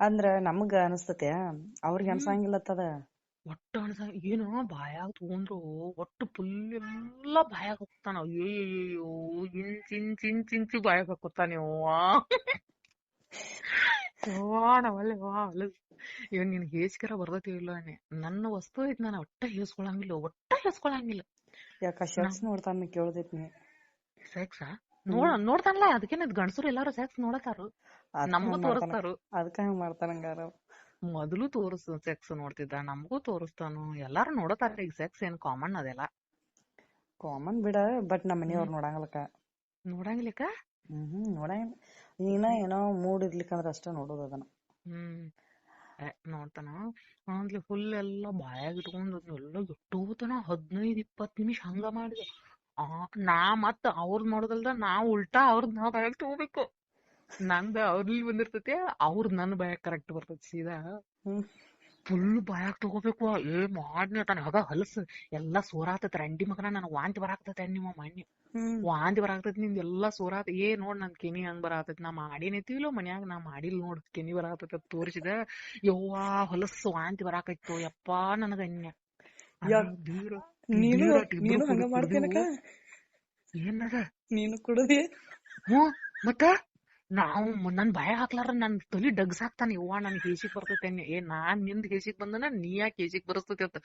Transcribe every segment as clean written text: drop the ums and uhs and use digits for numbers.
ಅಂದ್ರ ನಮಗ ಅನಸ್ತತೆ ಅವ್ರಿಗೆ ಅನ್ಸಂಗಿಲ್ಲತ್ತದ. ಒಟ್ಟು ಅನ್ಸ ಏನು ಬಾಯಾಗ ತಗೊಂಡ್ರು ಒಟ್ಟು ಫುಲ್ ಎಲ್ಲ ಬಾಯಾಗ ಹೋಗ್ತಾನ. ಅಯ್ಯೋ ಇಂಚು ಬಾಯಾಗ ಹಾಕೋತಾನ ನಾವಲ್ಲಿ ಇವ್ ನಿನ್ ಹೇಸ್ಕರ ಬರ್ತೈತಿ ಇಲ್ಲ ನನ್ನ ವಸ್ತು ಐತಿ, ನಾನು ಒಟ್ಟ ಹೇಸ್ಕೊಳಂಗಿಲ್ಲ. ಯಾಕ ಶೆಕ್ಸ್ ನೋಡ್ತಾನ ಕೇಳ್ದೈತಿ. ಸೆಕ್ಸ್ ನೋಡ್ತಾನಲ್ಲ, ಅದಕ್ಕೇನದ್ ಗಂಡಸರು ಎಲ್ಲಾರು ಸೆಕ್ಸ್ ನೋಡತಾರು, ನಮಗೂ ತೋರಿಸ್ತಾರು. ಅದಕ್ಕ ಹಂಗ ಮಾಡ್ತಾನಂಗಾರ. ಮೊದಲು ಸೆಕ್ಸ್ ನೋಡ್ತಿದ್ದ, ನಮಗೂ ತೋರಿಸ್ತಾನು, ಎಲ್ಲಾರು ನೋಡತಾರ. ಈಗ ಸೆಕ್ಸ್ ಏನ್ ಕಾಮನ್ ಅದೆಲ್ಲ ಕಾಮನ್ ಬಿಡ, ಬಟ್ ನಮ್ಮ ಮನೆಯವ್ರು ನೋಡಂಗಿಲ್ಲಕ್ಕ. ನೋಡಂಗಿಲ್ಲಕ್ಕ. ನೋಡಂಗಿಲ್ಲ. ನೀನ ಏನೋ ಮೂಡ್ ಇರ್ಲಿಕ್ಕಂದ್ರ ಅಷ್ಟ ನೋಡೋದು ಅದನ್ನ. ನೋಡ್ತಾನ ಅಂದ್ಲಿ ಫುಲ್ ಎಲ್ಲ ಬಾಯಾಗ ಇಟ್ಕೊಂಡು ಎಲ್ಲ ಇಟ್ಟೋತನ 15-20 ನಿಮಿಷ ಹಂಗ ಮಾಡಿದೆ. ನಾ ಮತ್ ಅವ್ರದ್ ಮಾಡೋದಲ್ದ ನಾವು ಉಲ್ಟಾ ಅವ್ರದ್ ನಾವ್ ಬಾಯಾಗ ತಗೋಬೇಕು. ನಂದ ಅವ್ರಲ್ಲಿ ಬಂದಿರ್ತೈತಿ, ಅವ್ರದ್ ನನ್ ಬಾಯಾಗ ಕರೆಕ್ಟ್ ಬರ್ತೈತಿ ಸೀದಾ. ಫುಲ್ ಬಾಯಾಗ ತಗೋಬೇಕು. ಮಾಡ್ನಿ ತಾನ ಆಗ ಹಲಸ್ ಎಲ್ಲಾ ಸೋರಾತೈತಿ. ರಂಡಿ ಮಗನ ನನಗ್ ವಾಂತಿ ಬರಾಕ್ತೈತಿ. ನಿಮ್ಮ ಮಣ್ಣಿ ವಾಂತಿ ಬರಾಕ್ತೈತಿ, ನಿಂದ ಎಲ್ಲಾ ಸೋರಾತ. ನೋಡ್ ನನ್ ಕೆನಿ ಹಂಗ್ ಬರಾತೈತಿ. ನಾ ಮಾಡೇನೈತಿಲೋ ಮನ್ಯಾಗ, ನಾ ಮಾಡಿಲ್ ನೋಡ್ ಕೆನಿ ಬರಾತೈತಿ ಅಂತ ತೋರಿಸಿದ. ಯವ್ವಾ ಹೊಲಸ್ ವಾಂತಿ ಬರಾಕೈತು ಯಪ್ಪಾ ನನಗ ಅನ್ಯ. ನೀನು ಹಂಗ ಮಾಡ್ತೇನಕ್ಕ? ಏನದ ನೀನು ಕುಡದಿ? ಮತ್ತ ನಾವು ನನ್ ಭಯ ಹಾಕ್ಲಾರ ನನ್ ತಲಿ ಡಗ್ಸಾಕ್ತಾನ. ಯವ್ವಾ ನನ್ ಕೇಸಿಗ್ ಬರ್ತೈತೆ. ನಾನ್ ನಿಂದ್ ಕೇಸಿಗ್ ಬಂದನ, ನೀ ಯಾಕೆ ಕೇಸಿಗ್ ಬರಸ್ತೈತಿ ಅಂತ.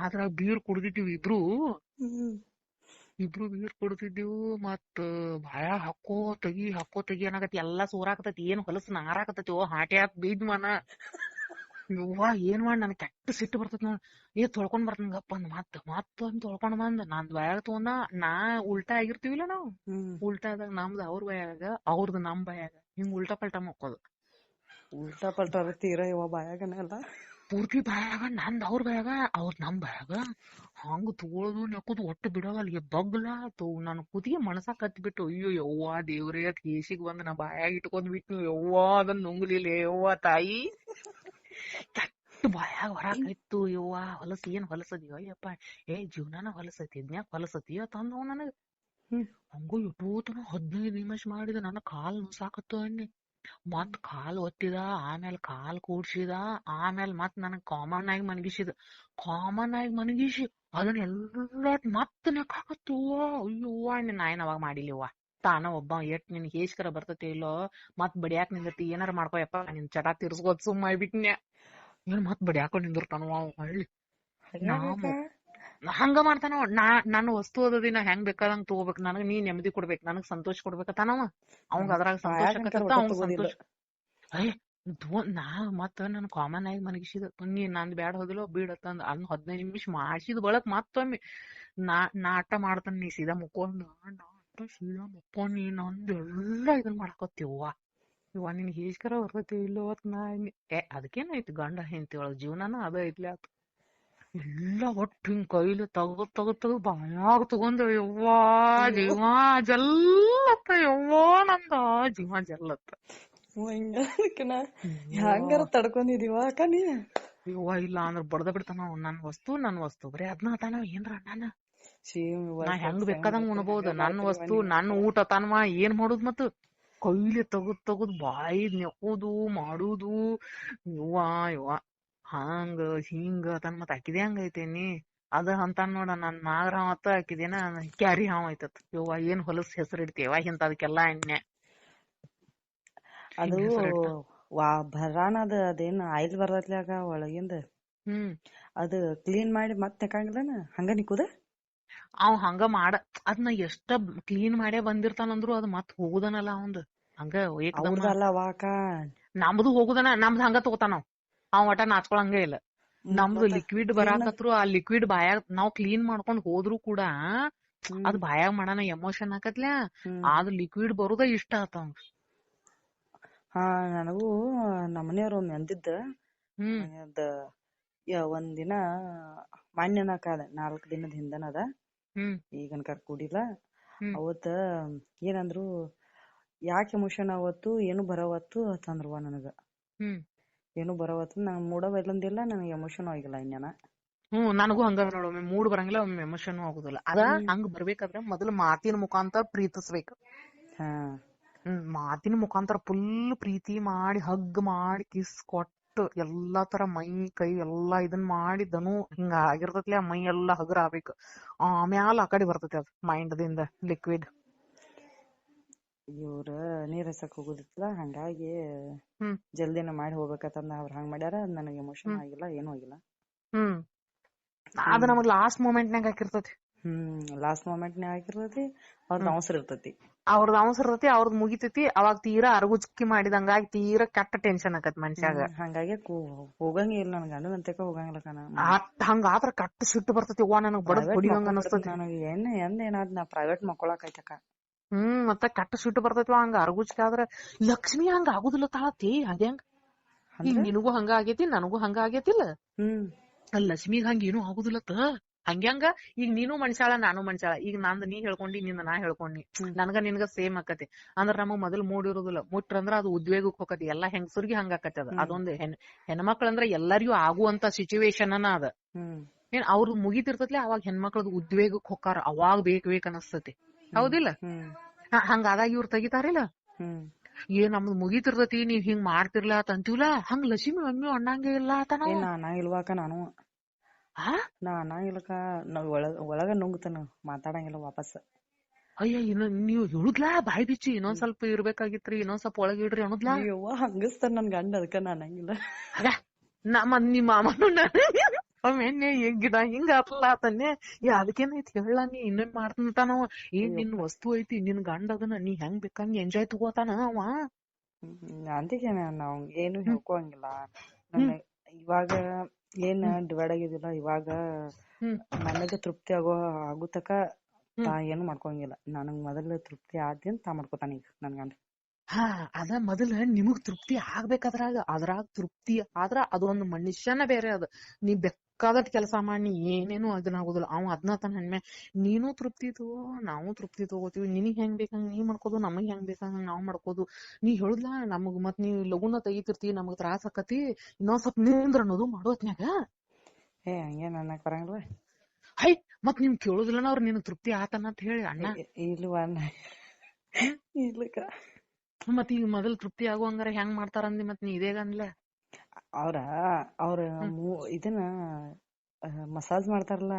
ಆದ್ರ ಬೀರ್ ಕುಡ್ದಿಟ್ಟಿವಿ ಇಬ್ರು ಬೀರ್ ಕುಡ್ತಿದ್ದೀವು. ಮತ್ ಭಯ ಹಾಕೋ ತೆಗಿ ಅನ್ನಕತಿ. ಎಲ್ಲಾ ಸೋರಾಕತೈತಿ. ಏನ್ ಹೊಲಸ್ ನಾರಾಕತೈತಿ. ಹಾಟಿ ಹಾಕ್ ಬೀದ್ ಮನ. ಯವ್ವಾ ಏನ್ ಮಾಡಿ ನನ್ ಕೆಟ್ಟ ಸಿಟ್ಟು ಬರ್ತೈತಿ ನೋಡ್. ತೊಳ್ಕೊಂಡ್ ಬರ್ತಂಗಪ್ಪ ಅಂದ್ ಮತ್ತೊಂದ್ ತೊಳ್ಕೊಂಡ್ ಬಂದ್ ನಾನ್ ಬಾಯಾಗ ತಗೊಂಡ. ನಾ ಉಲ್ಟಾ ಆಗಿರ್ತೀವಿಲ್ಲ ನಾವು, ಉಲ್ಟಾದಾಗ ನಮ್ದು ಅವ್ರ ಬಾಯಾಗ, ಅವ್ರದ್ದು ನಮ್ ಬಾಯಾಗ, ಹಿಂಗ್ ಉಲ್ಟಾ ಪಲ್ಟಾ ಮಕ್ಕೋದು. ಉಲ್ಟಾ ಪಲ್ಟಾ ತೀರ ಇವ ಬಾಯಾಗನೆಲ್ಲ ಪೂರ್ತಿ ಬಾಯಾಗ, ನಂದ್ ಅವ್ರ ಬಾಯಾಗ, ಅವ್ರ ನಮ್ ಬಾಯಾಗ ಹಂಗ ತಗೊಳೋದು ನೆಕೋದು ಒಟ್ಟು ಬಿಡೋಲ್ಲ. ಅಲ್ಲಿಗೆ ಬಗ್ಲಾ ನನ್ ಕುದಿಗೆ ಮಣಸಾ ಕತ್ಬಿಟ್ಟು. ಅಯ್ಯೋ ಯವ್ವಾ ದೇವ್ರೇ ಕೇಸಿಗೆ ಬಂದ್ ನಾ ಬಾಯಾಗ ಇಟ್ಕೊಂಡ್ಬಿಟ್ಟು. ಯವ್ವಾ ಅದನ್ನ ನುಂಗ್ಲಿಲ್ಲ ಯವ್ವಾ ತಾಯಿ. ಕೆಟ್ಟ ಬಾಯಾಗ ಹೊರಾಕೈತು. ಯವ್ವಾ ಹೊಲಸ್ ಏನ್ ಹೊಲಸದಿಯೋ ಯಪ್ಪ. ಜೀವನಾನ ಹೊಲಸತಿ, ಇದ್ನ್ಯಾಕ ಹೊಲಸತಿಯೋ ತಂದವ್ ನನಗ. ಹಂಗೂ ಇಟ್ಟೋತನ 15 ನಿಮಿಷ ಮಾಡಿದ. ನನ್ನ ಕಾಲ್ ನುಸಾಕತ್ತು ಅನ್ನಿ. ಮತ್ ಕಾಲ್ ಒತ್ತಿದ, ಆಮೇಲೆ ಕಾಲ್ ಕೂಡ್ಸಿದ, ಆಮೇಲೆ ಮತ್ ನನಗ್ ಕಾಮನ್ ಆಗಿ ಮನಗಿಸಿ ಅದನ್ನೆಲ್ಲ ಮತ್ ನೆಕ್ಕಾಕತ್ತು. ಅಯ್ಯವ್ವ ನಾ ಏನ್ ಅವಾಗ ಮಾಡಿಲಿವ್ವ. ತಾನ ಒಬ್ಬ ನಿನ್ ಹೇಸ್ಕರ ಬರ್ತತಿ ಇಲ್ಲೋ, ಮತ್ ಬಡಿಯಾಕ್ ನಿಂದತಿ. ಏನಾರ ಮಾಡ್ಕೊಯಪ್ಪ ನಿನ್ ಚಟ ತಿರ್ಸ್ಕೋದ್ ಸುಮ್ಮ ಆಗ್ಬಿಟ್ನ್ಯ. ಏನ್ ಮತ್ ಬಡಿಯಾಕೊಂಡ್ ನಿಂದಿರ್ತಾನವ ಹಳ್ಳಿ. ಹಂಗ ಮಾಡ್ತಾನ. ನನ್ನ ವಸ್ತು ಓದದಿ, ನಾ ಹೆಂಗ್ ಬೇಕಾದಂಗ್ ತಗೋಬೇಕು. ನನಗ್ ನೀ ನೆಮ್ಮದಿ ಕೊಡ್ಬೇಕು, ನನಗ್ ಸಂತೋಷ ಕೊಡ್ಬೇಕತ್ತಾನವ. ಅವಂಗ ಅದ್ರಾಗ ಸಂತೋಷ ಆಕತ್ತ, ಅವಂಗ ಸಂತೋಷ. ನಾ ಮತ್ತ ನನ್ ಕಾಮನ್ ಆಗಿ ಮನಗಿಸಿದ. ನೀ ನಂದ್ ಬ್ಯಾಡ ಹೋದಿಲ್ಲೋ ಬೀಡತ್ತಂದ. ಅದ್ 15 ನಿಮಿಷ ಮಾಡ್ಸಿದ ಬಳಕ್ ಮತ್ತೊಮ್ಮೆ ನಾ ಅಟ್ಟ ಮಾಡ್ತಾನ. ನೀ ಸೀದಾ ಮುಕ್ಕೊಂಡ್ ಮುಕ್ಕೊಂಡಿ ನಂದೆಲ್ಲ ಇದನ್ ಮಾಡ್ಕೊತೀವ್ವ. ಇವ ನಿನ್ ಹೇಸ್ಕರ ಬರ್ತೈತಿ ಇಲ್ಲೋ ನಾ ಅದಕ್ಕೇನೈತಿ, ಗಂಡ ಹೆಂಡತಿ ಒಳಗ್ ಜೀವನಾನ ಅದ ಐತ್ಲಿ ಆತ. ಎಲ್ಲ ಒಟ್ಟು ಹಿಂಗ್ ಕೈಲಿ ತಗದ್ ಬಾಯಾಗ ತಗೊಂಡ. ಯವ್ವಾ ಜೀವ ಜಲ್ಲತ್ತ. ಯವ್ವಾ ನಂದ ಜೀವ ಜಲ್ಲತ್ತ. ಹಂಗಾರ ತಡ್ಕೊಂಡಿದೀವ ಅಕ್ಕ ನೀ? ಯವ್ವ ಇಲ್ಲ ಅಂದ್ರ ಬಡ್ದ ಬಿಡ್ತಾನ. ನನ್ ವಸ್ತು ಬರೀ ಅದ್ನ ತಾನ. ಏನ್ರ ನಾನ ಹೆಂಗ್ ಬೇಕಾದಂಗ ಉಣಬಹುದು. ನನ್ ವಸ್ತು ನನ್ ಊಟ ತಾನವ. ಏನ್ ಮಾಡುದ್ ಮತ್ ಕೈಲಿ ತಗದ್ ಬಾಯಿ ನೆಕೋದು ಮಾಡುದು. ಯವ್ವ ಹಂಗ ಹಿಂಗ ತನ್ ಮತ್ ಹಾಕಿದೆ ಹಂಗ ಐತೇನಿ. ಅದ ಅಂತಾನ್ ನೋಡ, ನನ್ ನಾಗರ ಹಾವತ್ತ ಹಾಕಿದೇನ ಕ್ಯಾರಿ ಹಾವ ಐತತ್. ಯವ್ವ ಏನ್ ಹೊಲಸ್ ಹೆಸರು ಇಡ್ತೇವ ಇಂತ ಅದಕ್ಕೆಲ್ಲಾ ಎಣ್ಣೆ. ಅದು ಭರಾನದ ಅದೇನ್ ಆಯಿಲ್ ಬರ್ತೈತ್ಲಾಗ ಒಳಗಿಂದ, ಅದು ಕ್ಲೀನ್ ಮಾಡಿ ಮತ್ ನೆಕ್ಕಂಗಿಲ್ಲನ ಹಂಗ ನಿಕ್ಕುದ? ಅವ್ ಹಂಗ ಅದನ್ನ ಎಷ್ಟ ಕ್ಲೀನ್ ಮಾಡೇ ಬಂದಿರ್ತಾನಂದ್ರು ಅದ್ ಮತ್ ಹೋಗುದನಲ್ಲ ಅವಂದ್ ಹಂಗ ನಮ್ದು ಹೋಗುದನ. ನಮ್ದು ಹಂಗ ತಗೋತಾನ ಅವ್ ಒಟ ನಾಚ್ಕೊಳಂಗೇ ಇಲ್ಲ. ನಮ್ದು ಲಿಕ್ವಿಡ್ ಬರಾಕತ್ರು ಆ ಲಿಕ್ವಿಡ್ ಬಾಯಾಗ ನಾವ್ ಕ್ಲೀನ್ ಮಾಡ್ಕೊಂಡ್ ಹೋದ್ರು ಕೂಡ ಅದ್ ಬಾಯಾಗ ಮಾಡಣ ಎಮೋಷನ್ ಆಕತ್ಲ್ಯಾ. ಅದು ಲಿಕ್ವಿಡ್ ಬರುದ ಇಷ್ಟ ಆತವಂಗ. ನನಗೂ ನಮ್ಮನೆಯವ್ರ ಒಮ್ಮೆ ಅಂದಿದ್ದ. ಒಂದಿನ ಮಾನ್ಯನಕ 4 ದಿನದ ಹಿಂದನದ, ಈಗನ್ಕರ್ ಕೂಡಿಲ್ಲ. ಅವತ್ತ ಏನಂದ್ರು, ಯಾಕೆ ಎಮೋಷನ್ ಅವತ್ತು ಏನು ಬರವತ್ತು ಅಂತಂದ್ರವ ನನಗ. ಏನು ಬರವತ್ತು ನಂಗ್ ಮೂಡವೆಲ್ಲಂದಿಲ್ಲ, ನನಗೆ ಎಮೋಷನ್ ಆಗಿಲ್ಲ ಇನ್ಯಾನ. ನನಗೂ ಹಂಗ ನೋಡೊಮ್ಮೆ ಮೂಡ್ ಬರಂಗಿಲ್ಲ, ಒಮ್ಮೆ ಎಮೋಷನ್ ಆಗುದಿಲ್ಲ. ಅದ ಹಂಗ ಬರ್ಬೇಕಾದ್ರೆ ಮೊದಲು ಮಾತಿನ ಮುಖಾಂತರ ಪ್ರೀತಿಸ್ಬೇಕು. ಮಾತಿನ ಮುಖಾಂತರ ಫುಲ್ ಪ್ರೀತಿ ಮಾಡಿ ಹಗ್ ಮಾಡಿ ಕಿಸ್ ಕೊಟ್ಟು ಎಲ್ಲಾ ತರ ಮೈ ಕೈ ಎಲ್ಲಾ ಇದನ್ ಮಾಡಿ ದನು ಹಿಂಗ ಆಗಿರ್ತೈತ್ಲಿ ಆ ಮೈ ಎಲ್ಲಾ ಹಗರ ಆಗ್ಬೇಕು ಆಮ್ಯಾಲ ಆ ಕಡೆ ಬರ್ತೈತಿ ಅದ್ ಮೈಂಡ್ ದಿಂದ ಲಿಕ್ವಿಡ್. ಇವ್ರ ನೀರ್ ಹಸಕ್ ಹೋಗುದಿತ್ತಲ್ಲ ಹಂಗಾಗಿ ಜಲ್ದಿನ ಮಾಡಿ ಹೋಗ್ಬೇಕಂತ ಅವ್ರ ಹಂಗ್ ಮಾಡ್ಯಾರ. ನನಗೆ ಎಮೋಷನ್ ಆಗಿಲ್ಲ ಏನೂ ಆಗಿಲ್ಲ. ಅದ ನಮಗ್ ಲಾಸ್ಟ್ ಮೂಮೆಂಟ್ ನಾಗ ಹಾಕಿರ್ತೈತಿ. ಲಾಸ್ಟ್ ಮೂಮೆಂಟ್ ನಾಗ ಹಾಕಿರ್ತೈತಿ. ಅವ್ರದ್ ಅವಸರ ಇರ್ತೈತಿ. ಅವ್ರದ್ ಮುಗಿತೈತಿ. ಅವಾಗ ತೀರಾ ಅರಗುಚ್ಕಿ ಮಾಡಿದಂಗಾಗಿ ತೀರಾ ಕೆಟ್ಟ ಟೆನ್ಷನ್ ಆಕತ್ ಮನ್ಷ್ಯಾಗ. ಹಂಗಾಗಿ ಹೋಗಂಗೇ ಇಲ್ಲ ನನ್ ಗಂಡನ ಅಂತಕ ಹೋಗಂಗಿಲ್ಲ ಕಣ. ಹಂಗಾದ್ರ ಕಟ್ಟ ಸಿಟ್ಟು ಬರ್ತೈತಿ. ನನಗ್ ಬಡದ್ ಹೊಡಿವಂಗ ಅನಸ್ತೈತಿ. ನನಗೆ ಏನಾದ್ ನಾ ಪ್ರೈವೇಟ್ ಮಕ್ಕೊಳಕ್ ಆಯ್ತಕ್ಕ. ಮತ್ತೆ ಕೆಟ್ಟ ಸಿಟ್ಟು ಬರ್ತೈತಿ ಹಂಗ ಅರಗುಚ್ಕ ಆದ್ರ. ಲಕ್ಷ್ಮಿ ಹಂಗ ಆಗುದಿಲ್ಲ ತಾಳತಿ ಹಂಗ್ಯಾಂಗ. ಈಗ ನಿನಗೂ ಹಂಗ ಆಗೇತಿ ನನಗೂ ಹಂಗ ಆಗೇತಿಲ್ಲ. ಲಕ್ಷ್ಮಿಗ್ ಹಂಗ ಏನು ಆಗುದಿಲ್ಲತ್ತ ಹಂಗ್ಯಾಂಗ. ಈಗ ನೀನು ಮನುಷ್ಯಾಳ ನಾನು ಮನುಷ್ಯಾಳ. ಈಗ ನಂದ್ ನೀ ಹೇಳ್ಕೊಂಡಿ ನಿಂದ ನಾ ಹೇಳ್ಕೊಂಡಿ ನನ್ಗ ನಿನ್ಗ ಸೇಮ್ ಆಕತಿ ಅಂದ್ರ ನಮಗ್ ಮೊದಲ್ ಮೂಡಿರೋದಿಲ್ಲ. ಮುಟ್ರಂದ್ರ ಅದು ಉದ್ವೇಗಕ್ ಹೋಗತಿ. ಎಲ್ಲಾ ಹೆಂಗಸರ್ಗಿ ಹಂಗ ಆಕತಿ. ಅದೊಂದು ಹೆಣ್ಮಕ್ಳಂದ್ರ ಎಲ್ಲರಿಗೂ ಆಗುವಂತ ಸಿಚುವೇಶನ್ ಅನ್ನ ಅದ. ಏನ್ ಅವ್ರದ್ ಮುಗಿತಿರ್ತತ್ಲಿ ಅವಾಗ ಹೆಣ್ಮಕ್ಳದ್ ಉದ್ವೇಗಕ್ ಹೊಕ್ಕಾರ. ಅವಾಗ ಬೇಕ್ ಅನಸ್ತತಿ. ಹೌದಿಲ್ಲ? ಹಂಗಾದಾಗ ಇವ್ರು ತೆಗಿತಾರಿಲ್ಲ. ನಮ್ದು ಮುಗಿತಿರ್ತತಿ ನೀವ್ ಹಿಂಗ್ ಮಾಡ್ತಿರ್ಲಾ ಅಂತೀವಲ್ಲ. ಹಂಗ ಲಕ್ಷ್ಮಿ ಮಮ್ಮಿ ಅಣ್ಣಂಗೆ ಇಲ್ಲ ಆತನ. ನಾ ಇಲ್ವಾಕ ನಾನು ನಾ ಇಲ್ಲಕ ನಾವ್ ಒಳಗ ನುಂಗ್ತಾನ ಮಾತಾಡಂಗಿಲ್ಲ ವಾಪಸ್. ಅಯ್ಯ ನೀವ್ ಹೇಳುದ್ಲಾ ಬಾಯ್ ಬಿಚ್ಚಿ ಇನ್ನೊಂದ್ ಸ್ವಲ್ಪ ಇರ್ಬೇಕಾಗಿತ್ರಿ ಇನ್ನೊಂದ್ ಸ್ವಲ್ಪ ಒಳಗ ಇಡ್ರಿ ಅನ್ನೋದ್ಲಾ. ಹಂಗಸ್ತಾರ ನನ್ ಗಂಡ. ಅದಕ್ಕ ನಾನ್ ಹಂಗಿಲ್ಲ. ನಿಮ್ಮ ಮಾಮನ ಒಮ್ಮೆನ್ನೆ ಗಿಡ ಹಿಂಗ ಅಪ್ಲ ಆತನ್ನೆ. ಅದಕ್ಕೇನೈತಿ ಹೇಳ ನೀ ಇನ್ನೇನ್ ಮಾಡ್ತಾನ. ನಿನ್ ವಸ್ತು ಐತಿ ನಿನ್ ಗಂಡ ಅದನ್ನ ನೀ ಹೆಂಗ್ ಬೇಕಂಗ ಎಂಜಾಯ್ ತಗೋತಾನ ಅವ. ಅಂತಿಗೆ ನಾವ್ ಏನು ಹೇಳ್ಕೊಳಂಗಿಲ್ಲ. ಇವಾಗ ಏನ್ ಡಿವೈಡ್ ಆಗಿದಿಲ್ಲ. ಇವಾಗ ನನಗ ತೃಪ್ತಿ ಆಗುತಕ ಏನು ಮಾಡ್ಕೊಳಂಗಿಲ್ಲ. ನನಗ್ ಮೊದಲ ತೃಪ್ತಿ ಆದ್ಯಂತ ತಾ ಮಾಡ್ಕೊತಾನ ಈಗ ನನ್ ಗಂಡ. ಅದ ಮೊದಲ ನಿಮಗ್ ತೃಪ್ತಿ ಅದ್ರಾಗ ತೃಪ್ತಿ ಆದ್ರ ಅದೊಂದು ಮನುಷ್ಯನ ಬೇರೆ. ಅದ ನೀ ಬೇಕಾದಟ್ ಕೆಲಸ ಮಾಡಿ ಏನೇನು ಅದನ್ನ ಆಗುದಿಲ್ಲ. ಅವ ಅದನ್ನ ತಾನ ಹೆಣ್ಮೆ. ನೀನು ತೃಪ್ತಿ ತಗೋ ನಾವು ತೃಪ್ತಿ ತಗೋತೀವಿ. ನಿನಗ್ ಹೆಂಗ್ ಬೇಕಂಗ ನೀ ಮಾಡ್ಕೋದು ನಮಗ್ ಹೆಂಗ್ ಬೇಕಂಗ ನಾವ್ ಮಾಡ್ಕೋದು. ನೀ ಹೇಳುದ್ಲಾ ನಮಗ್ ಮತ್ ನೀವ್ ಲಗುನ ತೆಗಿತಿರ್ತಿ ನಮಗ್ ತ್ರಾಸ ಆಕತಿ ಇನ್ನೊಂದ್ ಸ್ವಲ್ಪ ನಿಂದ್ರ ಅನ್ನೋದು ಮಾಡೋತ್ನ್ಯಾಗ. ಹಂಗೇನ್ ಅನ್ನಕ್ ಬರಂಗಿಲ್ಲ. ಮತ್ ನಿಮ್ ಕೇಳುದಿಲ್ಲನ ಅವ್ರ ನಿನ್ ತೃಪ್ತಿ ಆತನ ಅಂತ ಹೇಳಿ ಅಣ್ಣ. ಇಲ್ಲಕ್ಕ ಮತ್ ಈಗ ಮೊದಲ್ ತೃಪ್ತಿ ಆಗುವಂಗಾರ ಹೆಂಗ್ ಮಾಡ್ತಾರಂದಿ ಮತ್ ನೀ ಇದೇಗ ಅನ್ಲ. ಅವ್ರ ಇದನ್ನ ಮಸಾಜ್ ಮಾಡ್ತಾರಲ್ಲ.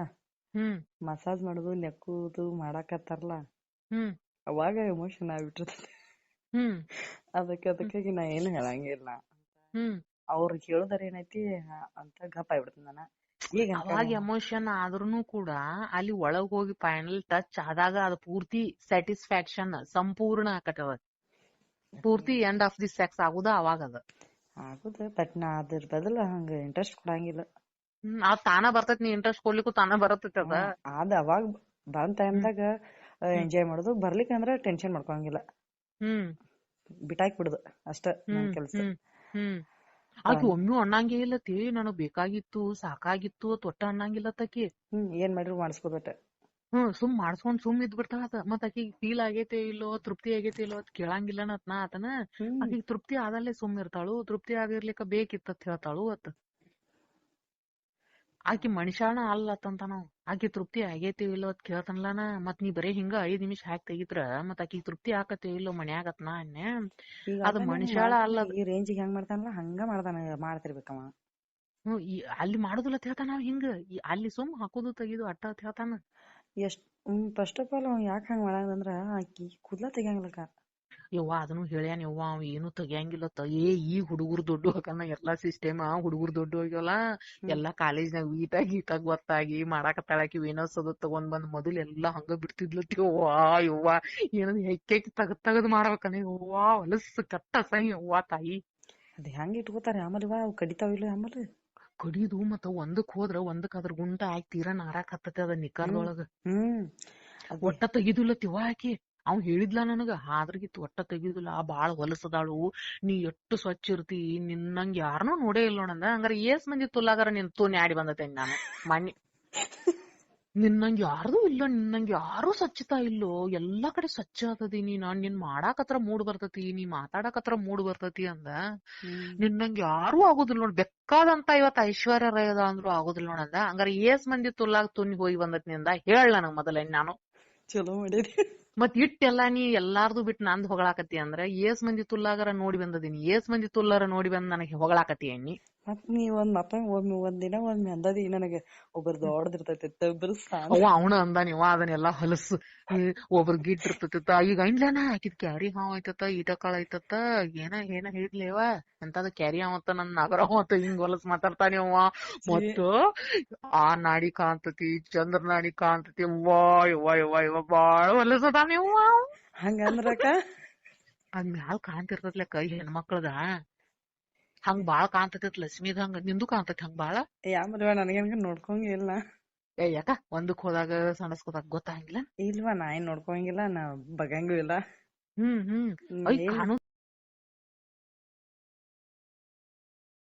ಮಸಾಜ್ ಮಾಡುದು ನೆಕ್ಕುದು ಮಾಡಾಕತ್ತಾರಲ್ಲ. ಅವಾಗ ಎಮೋಷನ್ ಆಗ್ಬಿಟ್ಟಿರ್ತದೆ. ಅದಕ್ಕಾಗಿ ನಾ ಏನು ಹೇಳಂಗಿಲ್ಲ. ಅವ್ರು ಕೇಳುದಾರ ಏನೈತಿ ಅಂತ ಗಪ್ ಆಗ್ಬಿಡ್ತೀನಿ ನಾನು. ಅವಾಗ ಎಮೋಷನ್ ಆದ್ರೂನು ಕೂಡ ಅಲ್ಲಿ ಒಳಗ್ ಹೋಗಿ ಫೈನಲ್ ಟಚ್ ಆದಾಗ ಅದು ಪೂರ್ತಿ ಸ್ಯಾಟಿಸ್ಫ್ಯಾಕ್ಷನ್ ಸಂಪೂರ್ಣ ಆಕತವ. ಪೂರ್ತಿ ಎಂಡ್ ಆಫ್ ದಿ ಸೆಕ್ಸ್ ಆಗುದ ಅವಾಗ ಅದ ಆಗುದ. ಬಟ್ ನಾ ಅದ್ರ ಬದಲ ಹಂಗ ಇಂಟ್ರೆಸ್ಟ್ ಕೊಡಂಗಿಲ್ಲ. ಅದ್ ತಾನ ಬರ್ತೈತಿ. ನೀ ಇಂಟ್ರೆಸ್ಟ್ ಕೊಡ್ಲಿಕ್ಕೂ ತಾನ ಬರತೈತಿ. ಅದ ಅವಾಗ ಬಂದ ಟೈಮ್ದಾಗ ಎಂಜಾಯ್ ಮಾಡುದು. ಬರ್ಲಿಕ್ಕೆ ಅಂದ್ರ ಟೆನ್ಷನ್ ಮಾಡ್ಕೊಳಂಗಿಲ್ಲ. ಬಿಟ್ಟಾಕಿ ಬಿಡುದು ಅಷ್ಟ ನನ್ ಕೆಲ್ಸ. ಆಕಿ ಒಮ್ಮೆ ಅನ್ನಂಗೇ ಇಲ್ಲತಿ ನನಗ್ ಬೇಕಾಗಿತ್ತು ಸಾಕಾಗಿತ್ತು ತೊಟ್ಟ ಅನ್ನಂಗಿಲ್ಲ ತಾಕಿ. ಏನ್ ಮಾಡ್ರಿ ಮಾಡಿಸ್ಕೋಬೇಟ. ಸುಮ್ ಮಾಡ್ಸ್ಕೊಂಡ್ ಸುಮ್ ಇದ್ ಬಿಡ್ತಾಳ. ಮತ್ ಆಕಿ ಫೀಲ್ ಆಗೇತೆ ಇಲ್ಲೋ ತೃಪ್ತಿ ಆಗೇತೆ ಇಲ್ಲೋ ಅದ್ ಕೇಳಂಗಿಲ್ಲ ನಾ ಆತನ. ಆಕಿಗ್ ತೃಪ್ತಿ ಆದಲ್ಲೇ ಸುಮ್ ಇರ್ತಾಳು. ತೃಪ್ತಿ ಆಗಿರ್ಲಿಕ್ಕ ಬೇಕಿತ್ತ ಹೇಳ್ತಾಳು ಅತ್. ಆಕಿ ಮನುಷ್ಯಾನ ಅಲ್ಲತ್ತಂತ ನಾವು. ಆಕಿ ತೃಪ್ತಿ ಆಗೇತಿ ಇಲ್ಲೋ ಅದ್ ಕೇಳ್ತಾನಲ್ಲನ. ಮತ್ ನೀ ಬರೀ ಹಿಂಗ 5 ನಿಮಿಷ ಹಾಕಿ ತೆಗಿತ್ರ ಮತ್ ಆಕಿ ತೃಪ್ತಿ ಆಕತಿ ಇಲ್ಲೋ ಮನ್ಯಾಗತ್ನ ಅನ್ನೆ. ಅದ್ ಮನುಷ್ಯಾಳ ಅಲ್ಲ. ಈ ರೇಂಜಿಗೆ ಹೆಂಗ್ ಮಾಡ್ತಾನಲ್ಲ ಹಂಗ ಮಾಡ್ತಿರ್ಬೇಕವ. ಅಲ್ಲಿ ಮಾಡುದಿಲ್ಲ ಹೇಳ್ತಾನ ನಾವ್ ಹಿಂಗ. ಅಲ್ಲಿ ಸುಮ್ ಹಾಕೋದು ತೆಗಿದು ಅಟ್ಟ ಹೇಳ್ತಾನ. ಫಸ್ಟ್ ಆಫ್ ಆಲ್ ಅವ್ ಯಾಕೆ ಹಂಗ ಮಾಡಂದ್ರ ಆಕಿ ಕೂದ್ಲ ತೆಗಿಯಂಗಿಲ್ಲಕ್ಕ. ಯವ್ವ ಅದನ್ನು ಹೇಳ್ಯಾನ ಯವ್ವ ಅವ್ ಏನು ತೆಗಿಯಂಗಿಲ್ಲ. ಈ ಹುಡುಗರು ದೊಡ್ಡ ಹಾಕನ ಎಲ್ಲಾ ಸಿಸ್ಟಮ್. ಹುಡುಗರು ದೊಡ್ಡ ಹೋಗ್ಯವಲ್ಲ ಎಲ್ಲಾ ಕಾಲೇಜ್ನಾಗ ಗೀತಾಗ ಗೊತ್ತಾಗಿ ಮಾಡಾಕತ್ತಾಳಕಿ. ವೇನೋಸದು ತಗೊಂಡ್ ಬಂದ್ ಮೊದಲ್ ಎಲ್ಲಾ ಹಂಗ ಬಿಡ್ತಿದ್ಲತಿ. ಯವ್ವ ಏನದ್ ಹೆಕ್ಕಿ ತಗದ್ ಮಾಡ್ಬೇಕನ ಯವ್ವ ಹೊಲಸ್ ಕಟ್ಟ ಸೈ ಯವ್ವ ತಾಯಿ. ಅದ್ ಹೆಂಗ ಇಟ್ಕೋತಾರ ಆಮೇಲೆ ಅವ್ ಕಡಿತಾವಿಲ್ಲ. ಆಮೇಲೆ ಕಡಿದು ಮತ್ತ ಒಂದಕ್ ಹೋದ್ರ ಒಂದಕ್ ಅದ್ರ ಗುಂಟ ಆಕಿ ತೀರಾ ನಾರಾಕ್ ಹತ್ತತಿ ಅದ ನಿಕಾರ್ದೊಳಗ. ಒಟ್ಟ ತೆಗಿದಿಲ್ಲತಿವ ಆಕಿ. ಅವ್ ಹೇಳಿದ್ಲ ನನಗ ಆದ್ರಗಿತ್ತು ಒಟ್ಟ ತೆಗಿದಿಲ್ಲ. ಬಾಳ್ ಹೊಲಸದಾಳು ನೀ ಎಷ್ಟು ಸ್ವಚ್ಛ ಇರ್ತಿ ನಿನ್ನಂಗ ಯಾರನೂ ನೋಡೇ ಇಲ್ಲ ನೋಡಂದ. ಹಂಗಾರ ಏಸ್ ಮಂದಿ ತುಲ್ಲಾಗಾರ ನಿನ್ ತೂನ್ ಆಡಿ ಬಂದತೇನ್ ನಾನು ಮಣ್ಣಿ. ನಿನ್ನಂಗ ಯಾರ್ದು ಇಲ್ಲ. ನಿನ್ನಂಗ ಯಾರು ಸ್ವಚ್ಛತಾ ಇಲ್ಲೋ. ಎಲ್ಲಾ ಕಡೆ ಸ್ವಚ್ಛ ಆತದೀನಿ ನಾನ್. ನಿನ್ ಮಾಡಾಕತ್ರ ಮೂಡ್ ಬರ್ತತಿ ನೀ ಮಾತಾಡಕತ್ರ ಮೂಡ್ ಬರ್ತತಿ ಅಂದ. ನಿನ್ನಂಗ ಯಾರು ಆಗುದಿಲ್ಲ ನೋಡ್. ಬೇಕಾದಂತ ಇವತ್ ಐಶ್ವರ್ಯ ರೈ ಅದ ಅಂದ್ರು ಆಗುದಿಲ್ಲ ನೋಡಂದ. ಹಂಗಾರ ಏಸ್ ಮಂದಿ ತುಲ್ಲಾಗ ತುನಿ ಹೋಗಿ ಬಂದತ್ ನಿಂದ ಹೇಳ್ ನನಗ್ ಮೊದಲ. ನಾನು ಚಲೋ ಮಾಡಿರಿ. ಮತ್ ಇಟ್ಟೆಲ್ಲಾ ನೀ ಎಲ್ಲಾರ್ದು ಬಿಟ್ಟು ನಂದ್ ಹೊಗಳಾಕತಿ ಅಂದ್ರ ಏಸ್ ಮಂದಿ ತುಲ್ಲಾಗರ ನೋಡಿ ಬಂದದೀನಿ, ಏಸ್ ಮಂದಿ ತುಲ್ಲಾರ ನೋಡಿ ಬಂದ್ ನನಗೆ ಹೊಗಳಾಕತಿ ಎಣ್ಣಿ. ಮತ್ ನೀ ಒಂದಿನ ಒಮ್ಮೆ ಅಂದದಿ ನನಗೆ ಒಬ್ಬರ್ ದೊಡ್ಡದಿರ್ತೈತಿ ಒಬ್ಬರು ಅವ್ವ ಅವನ ಅಂದ ನೀವ ಅದನ್ನೆಲ್ಲಾ ಹೊಲಸು ಒಬ್ರ ಗಿಟ್ ಇರ್ತೈತ. ಈಗ ಐನ್ಲೇನ ಆಕಿದ್ ಕ್ಯಾರಿ ಹಾವ್ ಐತತ, ಈಟಕಾಳ ಐತತ, ಏನ ಹೇಳಿದ್ಲೇವ ಎಂತದ ಕ್ಯಾರಿ ಹಾವತ್ತ ನನ್ ನಗರ ಮತ್ತ ಹಿಂಗ್ ಹೊಲಸ್ ಮಾತಾಡ್ತಾನೆ ಅವ. ಮತ್ತ ಆ ನಾಡಿ ಕಾಣ್ತತಿ, ಚಂದ್ರ ನಾಡಿ ಕಾಣ್ತತಿ, ಯವ್ವ ಬಾಳ ಹೊಲಸದ ನೀವು. ಹಂಗಂದ್ರಕ ಅದ್ ಮ್ಯಾಲ ಕಾಣ್ತಿರ್ತತ್ಲೆ ಕೈ ಹೆಣ್ಮಕ್ಳದ ಹಂಗ್ ಬಾಳ ಕಾಣ್ತೈತ್ ಲಕ್ಷ್ಮಿದ್. ಹಂಗ ನಿಂದು ಕಾಣ್ತೈತಿ ಹಂಗ ಬಾಳ? ಯಾಮಲ್ವ ನನಗೇನ್ ನೋಡ್ಕೊಂಗಿಲ್ಲ. ಯಾಕ ಒಂದಕ್ ಹೋದಾಗ ಸಣಸ್ಕೋದಾಗ ಗೊತ್ತಾಗಿಲ್ಲ? ಇಲ್ವಾ ನಾ ಏನ್ ನೋಡ್ಕೊಂಗಿಲ್ಲ, ನಾ ಬಗಂಗೂ ಇಲ್ಲ. ಐ ಕಾಣು